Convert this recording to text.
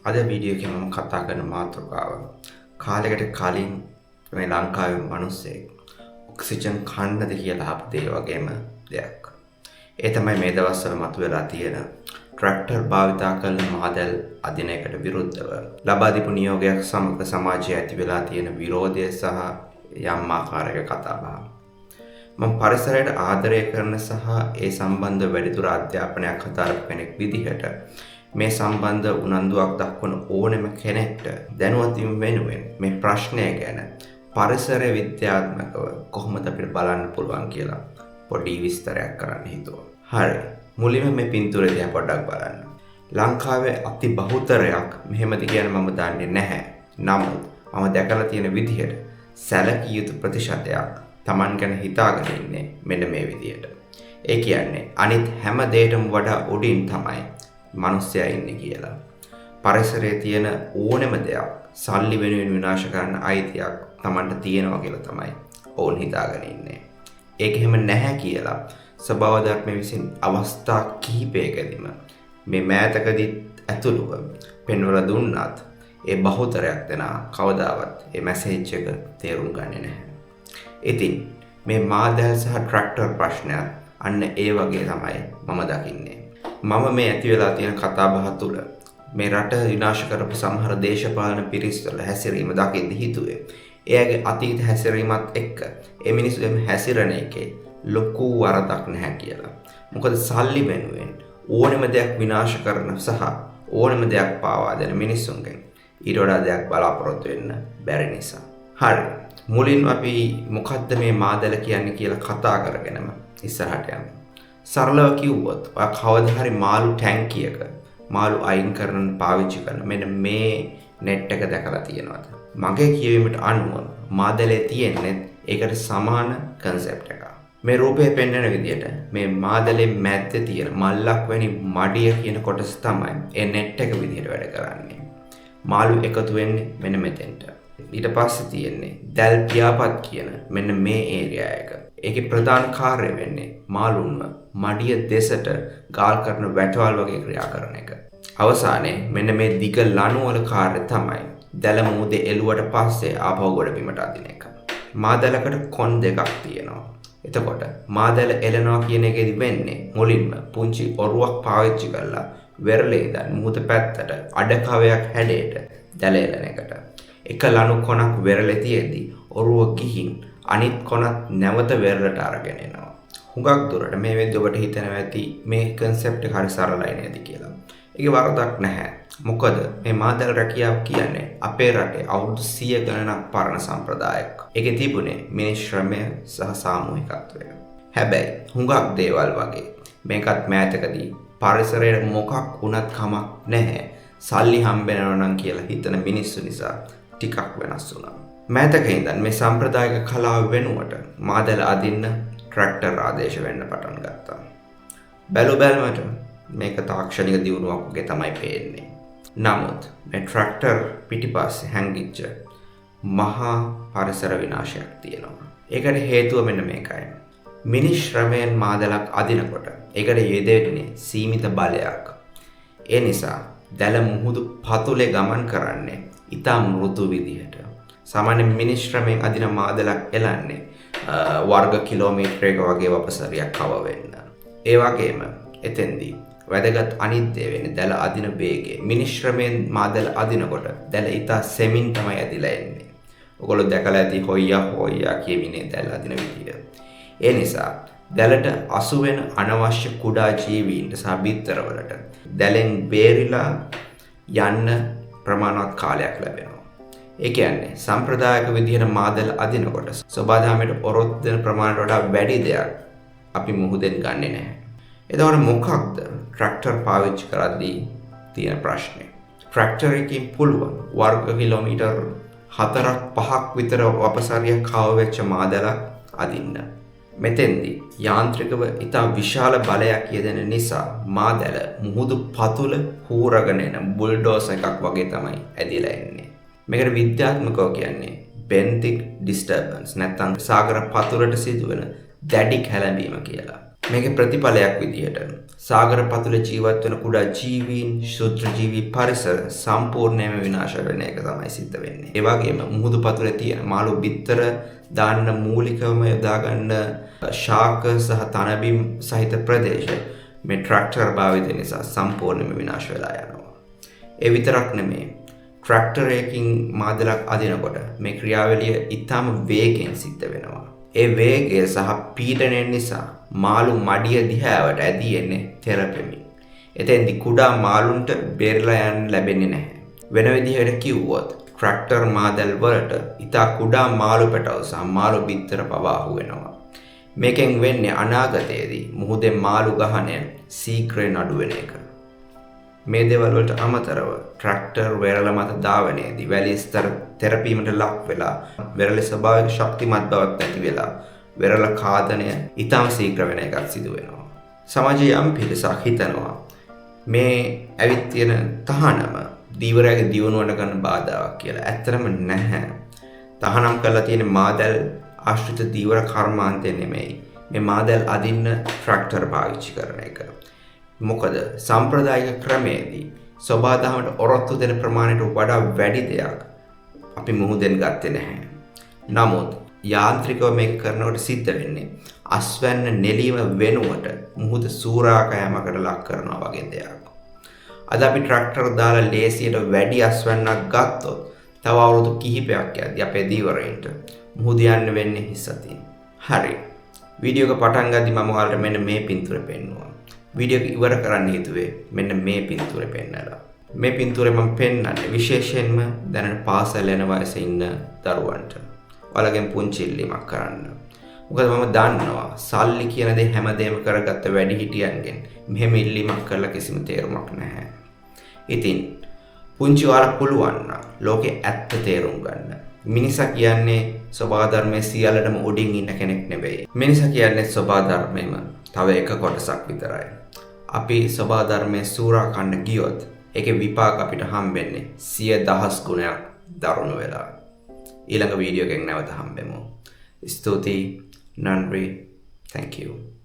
අද වීඩියෝ එකේ මම කතා කරන මාතෘකාව කාලයකට කලින් මේ ලංකාවේ මිනිස්සෙක් ඔක්සිජන් කන්නද කියලා අහපු දේ වගේම දෙයක්. ඒ තමයි මේ දවස්වල මතුවලා තියෙන ට්‍රැක්ටර් භාවිතා කරන මාදල් අදින එකට විරුද්ධව ලබා දීපු නියෝගයක් සමග සමාජයේ ඇති වෙලා තියෙන විරෝධය සහ යම් ආකාරයක කතා බහ. මම පරිසරයට ආදරය කරන සහ ඒ සම්බන්ධ වැඩිදුර අධ්‍යාපනයක් හදාරපු කෙනෙක් විදිහට මේ සම්බන්ධ උනන්දුවක් දක්වන ඕනෑම කෙනෙක්ට දැනුවත් වීම වෙනුවෙන් මේ ප්‍රශ්නය ගැන පරිසර විද්‍යාත්මකව කොහොමද අපිට බලන්න පුළුවන් කියලා පොඩි විස්තරයක් කරන්න හිතුවා. හරි. මුලින්ම මේ පින්තූරය දිහා පොඩ්ඩක් බලන්න. ලංකාවේ අති බහුතරයක් මෙහෙමද කියන මම දන්නේ නැහැ. නමුත් මම දැකලා තියෙන විදිහට සැලකිය යුතු ප්‍රතිශතයක් Taman ගැන හිතාගෙන ඉන්නේ මෙන්න මේ විදිහට. ඒ කියන්නේ අනිත් හැම දෙයකටම වඩා උඩින් තමයි මිනිස්සයා ඉන්නේ කියලා. පරිසරයේ තියෙන ඕනෙම දෙයක් සල්ලි වෙනුවෙන් විනාශ කරන්න අයිතියක් Tamanට තියෙනවා කියලා තමයි ඕන් හිතාගෙන ඉන්නේ. ඒක එහෙම නැහැ කියලා ස්වභාව ධර්මයේ විසින් අවස්ථා කිහිපයකදීම මේ මෑතකදී ඇතුළුව පෙන්වලා දුන්නත් ඒ බහුතරයක් දෙනා කවදාවත් මේ මැසේජ් එක තේරුම් ගන්නේ නැහැ. ඉතින් මේ මාදල් සහ ට්‍රැක්ටර් ප්‍රශ්නයත් අන්න ඒ වගේ තමයි මම දකින්නේ. මම මේ ඇති වෙලා තියෙන කතා බහ තුළ මේ රට විනාශ කරපු සමහර දේශපාලන පිරිස්වල හැසිරීම දකින්න හිතුවේ. එයාගේ අතීත හැසිරීමත් එක්ක ඒ මිනිස්සු එම හැසිරෙන එකේ ලොකු වරදක් නැහැ කියලා. මොකද සල්ලි වෙනුවෙන් ඕනෙම දෙයක් විනාශ කරන සහ ඕනෙම දෙයක් පාවා දෙන මිනිස්සුන්ගෙන් ඊට වඩා දෙයක් බලාපොරොත්තු වෙන්න බැරි නිසා. හරි. මුලින්ම අපි මොකද්ද මේ මාදල කියන්නේ කියලා කතා කරගෙනම ඉස්සරහට යමු. සරලව කිව්වොත් ඔයා කවදා හරි මාළු ටැංකියක මාළු අයින් කරන පාවිච්චි කරන මෙන්න මේ net එක දැකලා තියෙනවද? මගේ කියවීමට අනුව මාදලේ තියෙන්නේ ඒකට සමාන concept එකක්. මේ රූපේ පෙන්වන විදිහට මේ මාදලේ මැද්දේ තියෙන මල්ලක් වැනි මඩිය කියන කොටස තමයි ඒ net එක විදිහට වැඩ කරන්නේ. මාළු එකතු වෙන්නේ මෙන්න මෙතෙන්ට. ඊට පස්සේ තියෙන්නේ දැල් පියාපත් කියන මෙන්න මේ ඒරියා එක. ඒකේ ප්‍රධාන කාර්යය වෙන්නේ මාළුන්ව මඩිය දෙසට ගාල් කරන වැටවල් වගේ ක්‍රියා කරන එක. අවසානයේ මෙන්න මේ දිග ලණු වල කාර්යය තමයි දැල මූදේ එළුවට පස්සේ ආපහු ගොඩ බිමට අදින එක. මාදලකට කොන් දෙකක් තියෙනවා. එතකොට මාදල එලනවා කියන එකේදී වෙන්නේ මුලින්ම පුංචි ඔරුවක් පාවිච්චි කරලා වෙරළේ ඉඳන් මූද පැත්තට අඩකවයක් හැඩයට දැල එලන එකට. එක ලණු කොනක් වෙරළේ තියෙද්දී ඔරුව ගිහින් අනිත් කොනත් නැවත වෙරළට අරගෙන එනවා. හුඟක් දුරට මේ වෙද්දී ඔබට හිතෙනවා ඇති මේ concept එක හරි සරලයි නේද කියලා. ඒකේ වරදක් නැහැ. මොකද මේ මාදල් රැකියාව කියන්නේ අපේ රටේ අවුරුදු 100 ගණනක් පරණ සම්ප්‍රදායක්. ඒකේ තිබුණේ මිනිස් ශ්‍රමය සහ සාමූහිකත්වය. හැබැයි හුඟක් දේවල් වගේ මේකත් මෑතකදී පරිසරයට මොකක් වුණත් කමක් නැහැ. සල්ලි හම්බෙනවා නම් කියලා හිතන මිනිස්සු නිසා ටිකක් වෙනස් වුණා. මෑතක ඉඳන් මේ සම්ප්‍රදායික කලාව වෙනුවට මාදල අදින්න ට්‍රැක්ටර් ආදේශ වෙන්න පටන් ගත්තා. බැලුමට මේක තාක්ෂණික දියුණුවක් වගේ තමයි පේන්නේ. නමුත් මේ ට්‍රැක්ටර් පිටිපස්සේ හැංගිච්ච මහා පරිසර විනාශයක් තියෙනවා. ඒකට හේතුව මෙන්න මේකයි. මිනිස් ශ්‍රමයෙන් මාදලක් අදිනකොට ඒකට යෙදෙන්නේ සීමිත බලයක්. ඒ නිසා දැල මුහුදු පතුලේ ගමන් කරන්නේ ඉතා මෘදු විදිහට. සාමාන්‍ය මිනිස් ශ්‍රමයෙන් අදින මාදලක් එලන්නේ වර්ග කිලෝමීටරයක වගේ වපසරියක් කව වෙන්න. ඒ වගේම එතෙන්දී වැදගත් අනිත් දේ වෙන්නේ දැල අදින වේගය. මිනිස් ශ්‍රමයෙන් මාදල අදිනකොට දැල ඉතා සෙමින් තමයි ඇදිලා එන්නේ. ඔයගොල්ලෝ දැකලා ඇති හොයියා කියමිනේ දැල අදින විදිය. ඒ නිසා දැලට අසු වෙන අනවශ්‍ය කුඩා ජීවීන්ට සහ බිත්තරවලට දැලෙන් බේරිලා යන්න ප්‍රමාණවත් කාලයක් ලැබෙනවා. ඒ කියන්නේ සම්ප්‍රදායික විදිහට මාදල අදිනකොට සබදාමයට ඔරොත් දෙන ප්‍රමාණයට වඩා වැඩි දෙයක් අපි මුහුදෙන් ගන්නෙ නැහැ. එතකොට මොකක්ද ට්‍රැක්ටර් පාවිච්චි කරද්දී තියෙන ප්‍රශ්නේ? ට්‍රැක්ටර් එකකින් පුළුවන් වර්ග කිලෝමීටර් 4-5ක් විතර වපසරියක් කව වෙච්ච මාදලක් අදින්න. මෙතෙන්දී යාන්ත්‍රිකව ඉතා විශාල බලයක් යෙදෙන නිසා මාදල මුහුදු පතුල හූරගෙන එන බුල්ඩෝස් එකක් වගේ තමයි ඇදිලා එන්නේ. මේකට විද්‍යාත්මකව කියන්නේ බෙන්තික් ඩිස්ටර්බන්ස් නැත්නම් සාගර පතුලට සිදුවෙන දැඩි කැළඹීම කියලා. මේකේ ප්‍රතිඵලයක් විදිහට සාගර පතුලේ ජීවත් වෙන කුඩා ජීවීන්, ශුද්‍ර ජීවි පරිසර සම්පූර්ණයෙන්ම විනාශ වෙන එක තමයි සිද්ධ වෙන්නේ. ඒ වගේම මුහුදු පතුලේ තියෙන මාළු බිත්තර දාන්න මූලිකවම යොදා ගන්න ශාක සහ තනබිම් සහිත ප්‍රදේශ මේ ට්‍රැක්ටර් භාවිත නිසා සම්පූර්ණයෙන්ම විනාශ වෙලා යනවා. ඒ විතරක් නෙමෙයි. ට්‍රැක්ටරයකින් මාදලක් අදිනකොට මේ ක්‍රියාවලිය ඉතාම වේගෙන් සිද්ධ වෙනවා. ඒ වේගය සහ පීඩනය නිසා මාළු මඩිය දිහාවට ඇදී එන්නේ තෙරපෙමින්. එතෙන්දී කුඩා මාළුන්ට බේරලා යන්න ලැබෙන්නේ නැහැ. වෙන විදිහකට කිව්වොත් ට්‍රැක්ටර් මාදල් වලට ඉතා කුඩා මාළු පැටව සහ මාළු බිත්තර පවා අහු වෙනවා. මේකෙන් වෙන්නේ අනාගතයේදී මුහුදේ මාළු ගහනය සීක්‍රයෙන් අඩු වෙන එක. මේ දේවල් වලට අමතරව ට්‍රැක්ටර් වෙරළ මත ධාවනයේදී වැලි ස්තර තෙරපීමට ලක් වෙලා වෙරළේ ස්වභාවික ශක්තිමත් බවක් නැති වෙලා වෙරළ ඛාදනය ඉතාම ශීඝ්‍ර වෙන එකක් සිදු වෙනවා. සමාජයේ යම් පිරිසක් හිතනවා මේ ඇවිත් තියෙන තහනම දීවරයාගේ දියුණුවට ගන්න බාධාවක් කියලා. ඇත්තටම නැහැ. තහනම් කරලා තියෙන මාදල් ආශ්‍රිත දීවර කර්මාන්තය නෙමෙයි. මේ මාදල් අදින්න ට්‍රැක්ටර් පාවිච්චි කරන එක. මොකද සම්ප්‍රදායික ක්‍රමයේදී සබාදහමට ඔරොත්තු දෙන ප්‍රමාණයට වඩා වැඩි දෙයක් අපි මුහුදෙන් ගත්තේ නැහැ. නමුත් යාන්ත්‍රිකව මේක කරනකොට සිද්ධ වෙන්නේ අස්වැන්න නෙලීම වෙනුවට මුහුද සූරාකෑමකට ලක් කරනවා වගේ දෙයක්. අද අපි ට්‍රැක්ටර් දාලා ලේසියට වැඩි අස්වැන්නක් ගත්තොත් තව අවුරුදු කිහිපයක් යද්දී අපේ දීවරයින්ට මුහුද යන්න වෙන්නේ හිස් අතින්. හරි. වීඩියෝ එක පටන් ගද්දී මම ඔයාලට මෙන්න මේ පින්තූරය පෙන්නුවා. වීඩියෝ එක ඉවර කරන්න හේතුවේ මෙන්න මේ පින්තූරය පෙන්නලා. මේ පින්තූරය මම පෙන්නන්නේ විශේෂයෙන්ම දැනට පාසල් යන වයසේ ඉන්න දරුවන්ට. ඔයාලගෙන් පුංචි ඉල්ලීමක් කරන්න. මොකද මම දන්නවා සල්ලි කියන දේ හැමදේම කරගත්ත වැඩිහිටියන්ගෙන් මෙහෙම ඉල්ලීමක් කරලා කිසිම තේරුමක් නැහැ. ඉතින් පුංචි ඔයාලා පුළුවන් නම් ලෝකේ ඇත්ත තේරුම් ගන්න. මිනිසා කියන්නේ සබා ධර්මයේ සියල්ලටම උඩින් ඉන්න කෙනෙක් නෙවෙයි. මිනිසා කියන්නේ සබා ධර්මයේම තව එක කොටසක් විතරයි. අපි සබා ධර්මයේ සූරා කන්න ගියොත් ඒකේ විපාක අපිට හම්බෙන්නේ 100,000 ගුණයක් දරුණු වෙලා. ඊළඟ වීඩියෝ එකෙන් නැවත හම්බෙමු. ස්තුතියි. Nandri. Thank you.